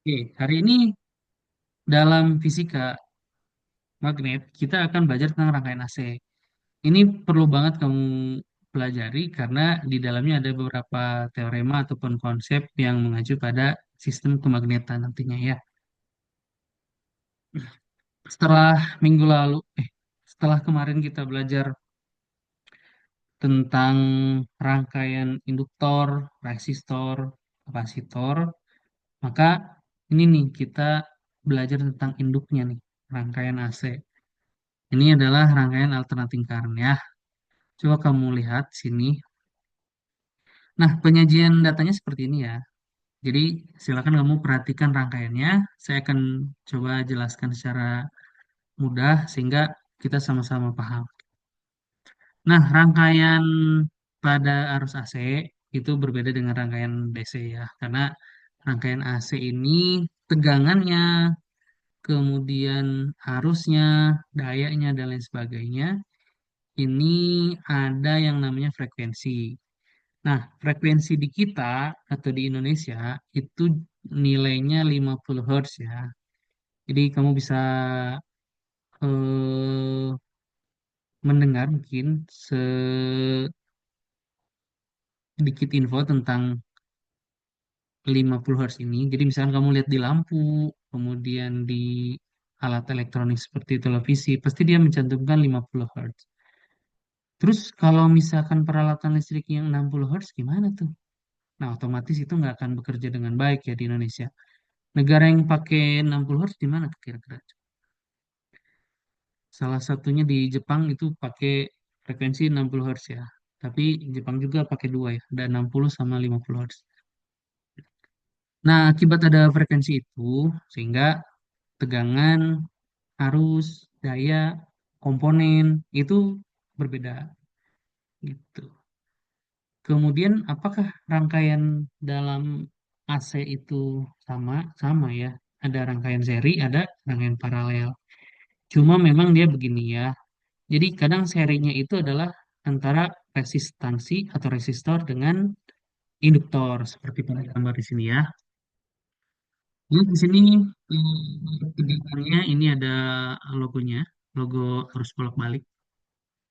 Oke, hari ini dalam fisika magnet kita akan belajar tentang rangkaian AC. Ini perlu banget kamu pelajari karena di dalamnya ada beberapa teorema ataupun konsep yang mengacu pada sistem kemagnetan nantinya ya. Setelah minggu lalu, setelah kemarin kita belajar tentang rangkaian induktor, resistor, kapasitor, maka ini nih kita belajar tentang induknya nih, rangkaian AC. Ini adalah rangkaian alternating current ya. Coba kamu lihat sini. Nah, penyajian datanya seperti ini ya. Jadi, silakan kamu perhatikan rangkaiannya. Saya akan coba jelaskan secara mudah sehingga kita sama-sama paham. Nah, rangkaian pada arus AC itu berbeda dengan rangkaian DC ya. Karena rangkaian AC ini tegangannya, kemudian arusnya, dayanya, dan lain sebagainya. Ini ada yang namanya frekuensi. Nah, frekuensi di kita atau di Indonesia itu nilainya 50 Hz ya. Jadi kamu bisa eh, mendengar mungkin sedikit info tentang 50 Hz ini. Jadi misalkan kamu lihat di lampu, kemudian di alat elektronik seperti televisi, pasti dia mencantumkan 50 Hz. Terus kalau misalkan peralatan listrik yang 60 Hz gimana tuh? Nah, otomatis itu nggak akan bekerja dengan baik ya di Indonesia. Negara yang pakai 60 Hz di mana tuh kira-kira? Salah satunya di Jepang itu pakai frekuensi 60 Hz ya. Tapi Jepang juga pakai dua ya, ada 60 sama 50 Hz. Nah, akibat ada frekuensi itu, sehingga tegangan, arus, daya, komponen itu berbeda gitu. Kemudian apakah rangkaian dalam AC itu sama? Sama ya. Ada rangkaian seri, ada rangkaian paralel. Cuma memang dia begini ya. Jadi kadang serinya itu adalah antara resistansi atau resistor dengan induktor seperti pada gambar di sini ya. Jadi di sini tegangannya ini ada logonya, logo arus bolak-balik.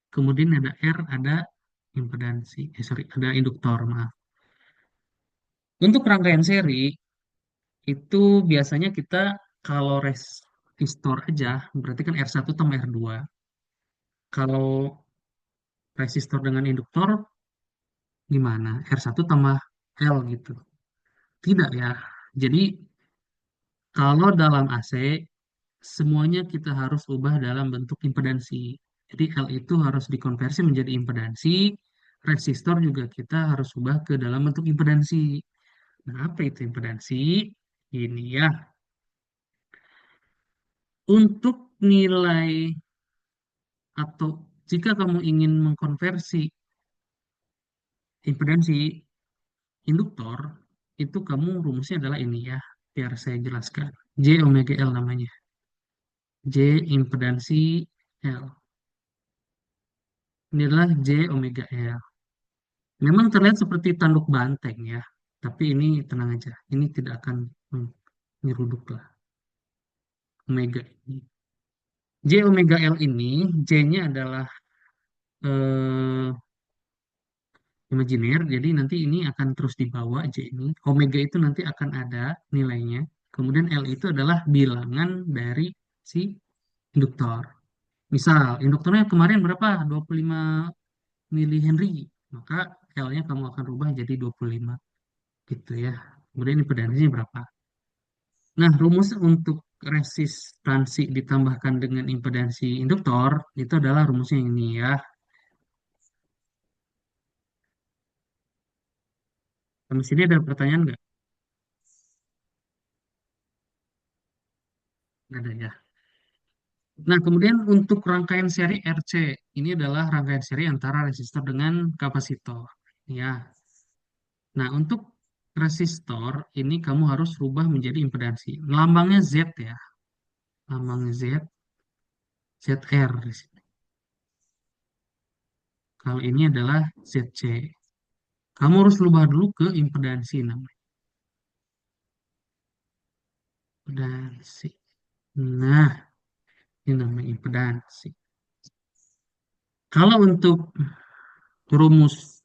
Kemudian ada R, ada impedansi, sorry, ada induktor, maaf. Untuk rangkaian seri itu biasanya kita kalau resistor aja berarti kan R1 tambah R2. Kalau resistor dengan induktor gimana? R1 tambah L gitu. Tidak ya. Jadi kalau dalam AC semuanya kita harus ubah dalam bentuk impedansi. Jadi L itu harus dikonversi menjadi impedansi, resistor juga kita harus ubah ke dalam bentuk impedansi. Nah, apa itu impedansi? Ini ya. Untuk nilai atau jika kamu ingin mengkonversi impedansi induktor, itu kamu rumusnya adalah ini ya. Biar saya jelaskan. J omega L namanya. J impedansi L. Ini adalah J omega L. Memang terlihat seperti tanduk banteng ya. Tapi ini tenang aja. Ini tidak akan menyeruduk lah omega ini. J omega L ini, J-nya adalah eh, imajiner, jadi nanti ini akan terus dibawa J ini. Omega itu nanti akan ada nilainya. Kemudian L itu adalah bilangan dari si induktor. Misal, induktornya kemarin berapa? 25 milihenry. Maka L-nya kamu akan rubah jadi 25 gitu ya. Kemudian impedansinya berapa? Nah, rumus untuk resistansi ditambahkan dengan impedansi induktor itu adalah rumusnya ini ya. Di sini ada pertanyaan nggak? Nggak ada ya. Nah, kemudian untuk rangkaian seri RC, ini adalah rangkaian seri antara resistor dengan kapasitor. Ya. Nah, untuk resistor ini kamu harus rubah menjadi impedansi. Lambangnya Z ya. Lambangnya Z, ZR di sini. Kalau ini adalah ZC. Kamu harus rubah dulu ke impedansi namanya. Impedansi. Nah, ini namanya impedansi. Kalau untuk rumus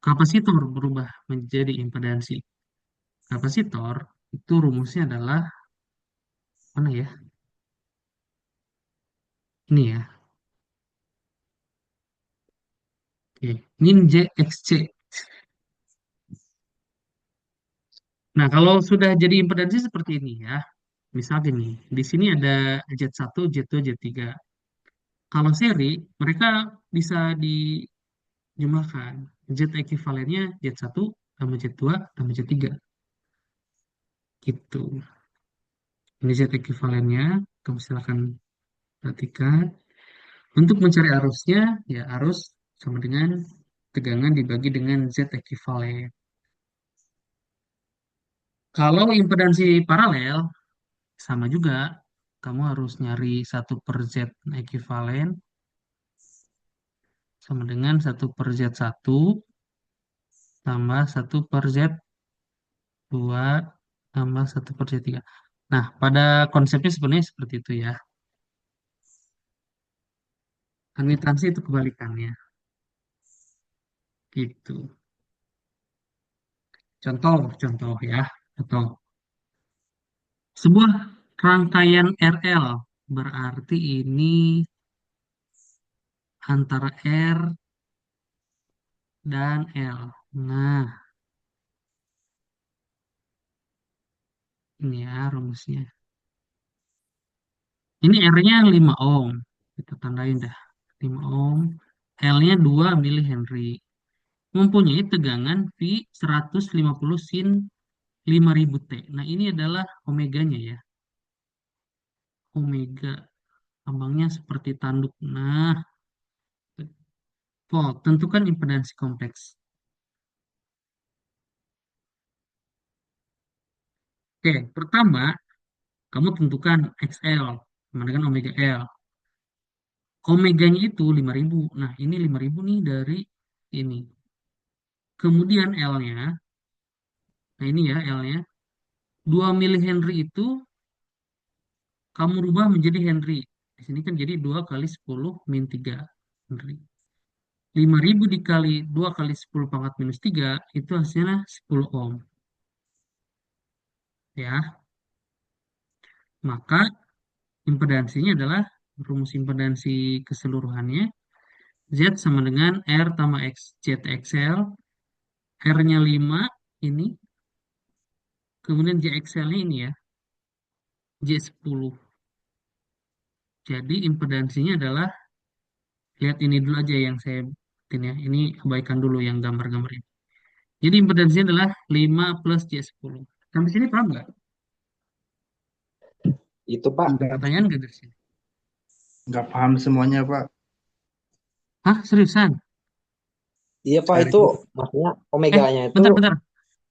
kapasitor berubah menjadi impedansi kapasitor, itu rumusnya adalah mana ya? Ini ya. Oke. Nin J X C. Nah, kalau sudah jadi impedansi seperti ini ya. Misal gini, di sini ada Z1, Z2, Z3. Kalau seri, mereka bisa dijumlahkan. Z ekivalennya Z1 tambah Z2 tambah Z3. Gitu. Ini Z ekivalennya. Kamu silakan perhatikan. Untuk mencari arusnya, ya arus sama dengan tegangan dibagi dengan Z ekivalen. Kalau impedansi paralel, sama juga. Kamu harus nyari satu per Z ekivalen sama dengan satu per Z1 tambah satu per Z2 tambah satu per Z3. Nah, pada konsepnya sebenarnya seperti itu ya. Admitansi itu kebalikannya. Gitu. Contoh ya. Contoh. Sebuah rangkaian RL berarti ini antara R dan L. Nah, ini ya rumusnya. Ini R-nya 5 ohm. Kita tandain dah. 5 ohm. L-nya 2 mili mempunyai tegangan V 150 sin 5000 T. Nah, ini adalah omeganya ya. Omega. Lambangnya seperti tanduk. Nah, volt. Tentukan impedansi kompleks. Oke, pertama, kamu tentukan XL sama dengan omega L. Omeganya itu 5000. Nah, ini 5000 nih dari ini. Kemudian L-nya, nah ini ya L-nya. 2 mili Henry itu kamu rubah menjadi Henry. Di sini kan jadi 2 kali 10 min 3 Henry. 5000 dikali 2 kali 10 pangkat minus 3 itu hasilnya 10 ohm. Ya, maka impedansinya adalah rumus impedansi keseluruhannya Z sama dengan R tambah X, ZXL, R-nya 5 ini, kemudian JXL-nya ini ya, J10. Jadi impedansinya adalah, lihat ini dulu aja yang saya bikin ya, ini abaikan dulu yang gambar-gambar ini. Jadi impedansinya adalah 5 plus J10. Sampai sini paham nggak? Itu Pak, Pertanyaan nggak dari sini? nggak paham semuanya Pak. Hah, seriusan? Iya Pak, Dari itu maksudnya Eh, omeganya itu bentar, bentar,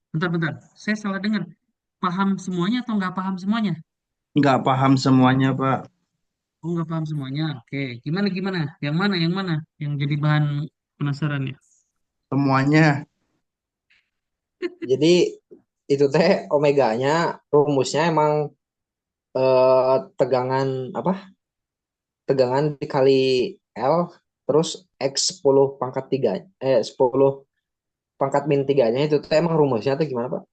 bentar, bentar. Saya salah dengar. Paham semuanya atau nggak paham semuanya? nggak paham semuanya Pak. Oh, nggak paham semuanya. Oke, gimana, gimana? Yang mana, yang mana? Yang jadi bahan penasaran ya? Semuanya. Jadi itu teh omeganya rumusnya emang tegangan apa? Tegangan dikali L terus X 10 pangkat 3 10 pangkat min 3-nya itu teh emang rumusnya tuh gimana, Pak?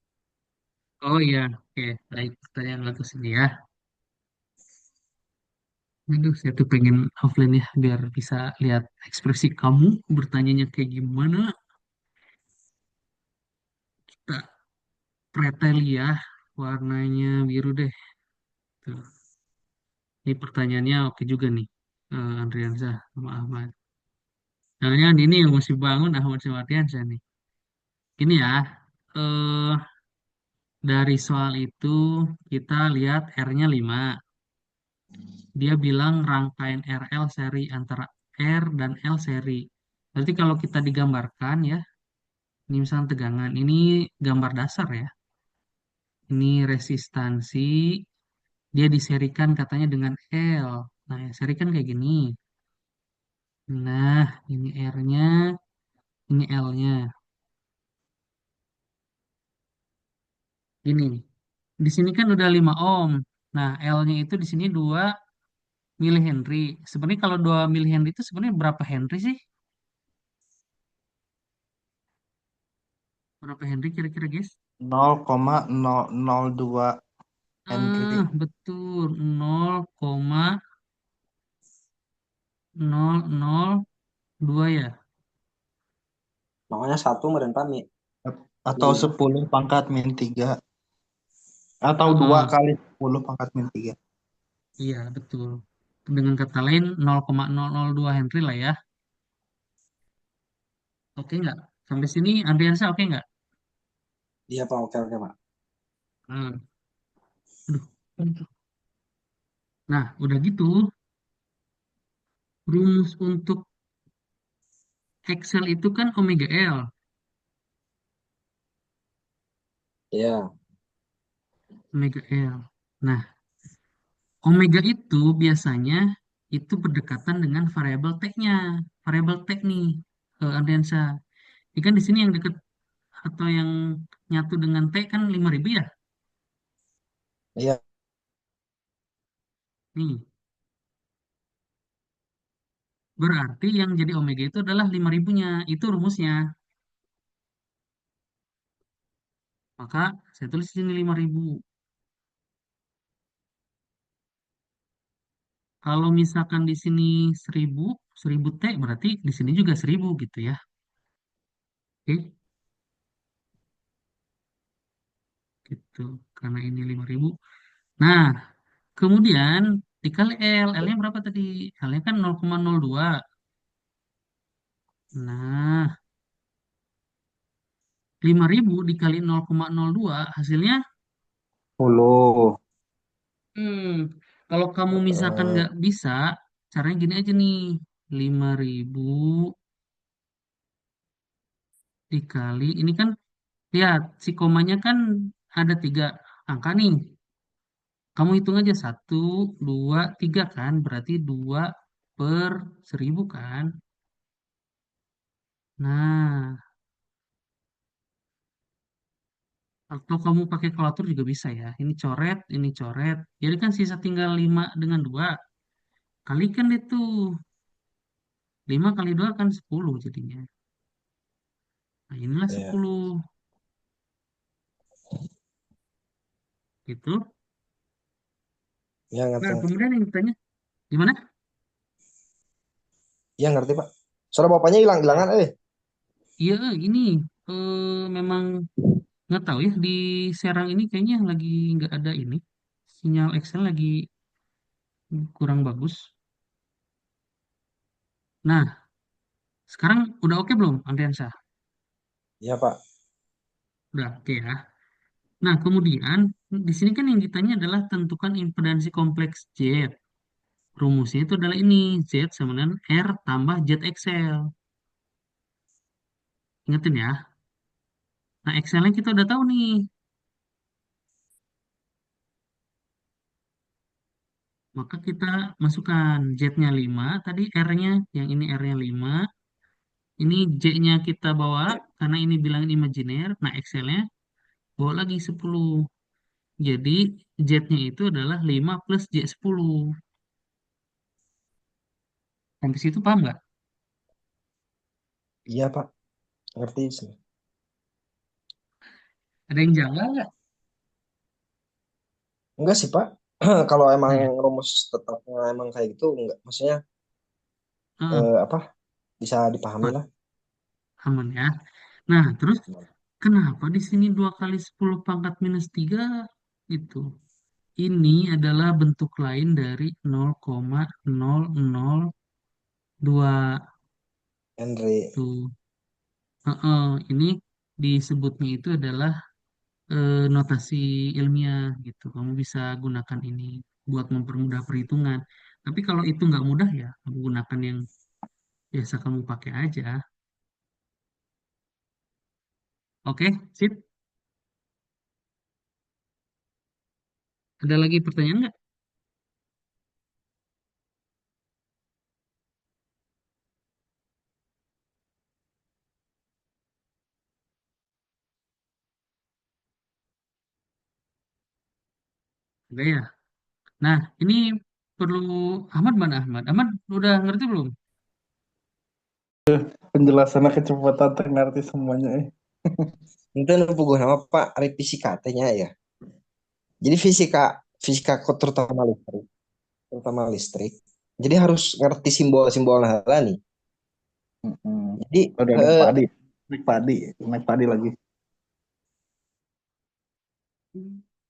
Oh iya, oke. Baik, pertanyaan lo ke sini ya. Aduh, saya tuh pengen offline ya, biar bisa lihat ekspresi kamu bertanyanya kayak gimana. Kita pretel ya, warnanya biru deh. Tuh. Ini pertanyaannya oke juga nih, Andriansa sama Ahmad. Jangan ini yang masih bangun Ahmad sama Ardiansa nih. Ini ya, eh dari soal itu kita lihat R-nya 5. Dia bilang rangkaian RL seri antara R dan L seri. Berarti kalau kita digambarkan ya, ini misalnya tegangan, ini gambar dasar ya. Ini resistansi, dia diserikan katanya dengan L. Nah, ya, serikan kayak gini. Nah, ini R-nya, ini L-nya. Ini. Di sini kan udah 5 ohm. Nah, L-nya itu di sini 2 milihenry. Sebenarnya kalau 2 milihenry itu sebenarnya berapa Henry sih? Berapa Henry kira-kira, guys? 0,002 Henry. Betul. 0,002 ya. Makanya satu meren pami Atau milih. 10 pangkat min 3. Atau 2 Heeh, kali 10 pangkat min 3. iya, betul. Dengan kata lain 0,002 Henry lah ya. Oke nggak? Sampai sini Andriansa oke nggak? Iya Pak, oke oke Pak. Hmm. Aduh. Nah, udah gitu, rumus untuk Excel itu kan omega L. Iya, Omega L. Nah, omega itu biasanya itu berdekatan dengan variabel T-nya. Variabel T nih, Andriansa. Ini kan di sini yang deket atau yang nyatu dengan T kan 5.000 ya? iya, Nih, berarti yang jadi omega itu adalah 5.000-nya. Itu rumusnya. Maka saya tulis di sini 5.000. Kalau misalkan di sini 1000, 1000 T berarti di sini juga 1000 gitu ya. Oke, gitu. Karena ini 5.000. Nah, kemudian dikali L. L-nya berapa tadi? L-nya kan 0,02. Nah, 5.000 dikali 0,02 hasilnya, 10. hmm, kalau kamu misalkan Eh, nggak bisa, caranya gini aja nih. 5.000 dikali, ini kan, lihat, si komanya kan ada 3 angka nih. Kamu hitung aja 1, 2, 3 kan, berarti 2/1000 kan. Nah, atau kamu pakai kalkulator juga bisa ya. Ini coret, ini coret. Jadi kan sisa tinggal 5 dengan 2. Kalikan itu. 5 kali 2 kan 10 jadinya. Nah, inilah iya, 10. Gitu. iya ngerti Nah, ngerti. kemudian yang ditanya, gimana? Iya ngerti Pak. Soalnya bapaknya hilang-hilangan, Iya, ini memang nggak tahu ya di Serang ini kayaknya lagi nggak ada ini. Sinyal Excel lagi kurang bagus. Nah, sekarang udah oke belum, Andriansa? Iya Pak. Udah oke ya. Nah, kemudian di sini kan yang ditanya adalah tentukan impedansi kompleks Z. Rumusnya itu adalah ini, Z sama dengan R tambah Z Excel. Ingetin ya. Nah, Excelnya kita udah tahu nih. Maka kita masukkan Z-nya 5, tadi R-nya, yang ini R-nya 5. Ini J-nya kita bawa, karena ini bilangin imajiner. Nah, Excelnya bawa lagi 10. Jadi, Z-nya itu adalah 5 plus J10. Sampai situ paham nggak? Iya Pak, ngerti sih. Ada yang janggal nggak? Enggak sih Pak. Kalau emang Nah, ya. rumus tetapnya emang kayak gitu, enggak. Maksudnya Heeh, apa? Bisa dipahami Pak, lah. aman ya. Nah, terus kenapa di sini 2 kali 10 pangkat minus 3 itu? Ini adalah bentuk lain dari 0,002 Henry. tuh. Heeh, ini disebutnya itu adalah notasi ilmiah gitu. Kamu bisa gunakan ini buat mempermudah perhitungan. Tapi kalau itu nggak mudah ya, kamu gunakan yang biasa kamu pakai aja. Oke, sip. Ada lagi pertanyaan nggak? Enggak ya. Nah, ini perlu Ahmad mana Ahmad? Ahmad udah ngerti belum? Penjelasannya kecepatan teh ngerti semuanya eh. Itu nupuguh nama Pak ari fisika teh ya. Jadi fisika fisika terutama listrik. Jadi harus ngerti simbol-simbol lah nih. Mm-mm. Jadi Udah naik eh, padi, naik padi, naik padi lagi.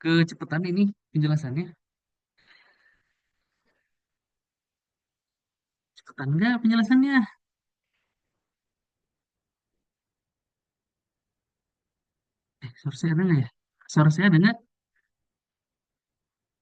Kecepatan ini penjelasannya. Cepetan enggak penjelasannya? Suara saya ada nggak ya? Suara saya ada nggak?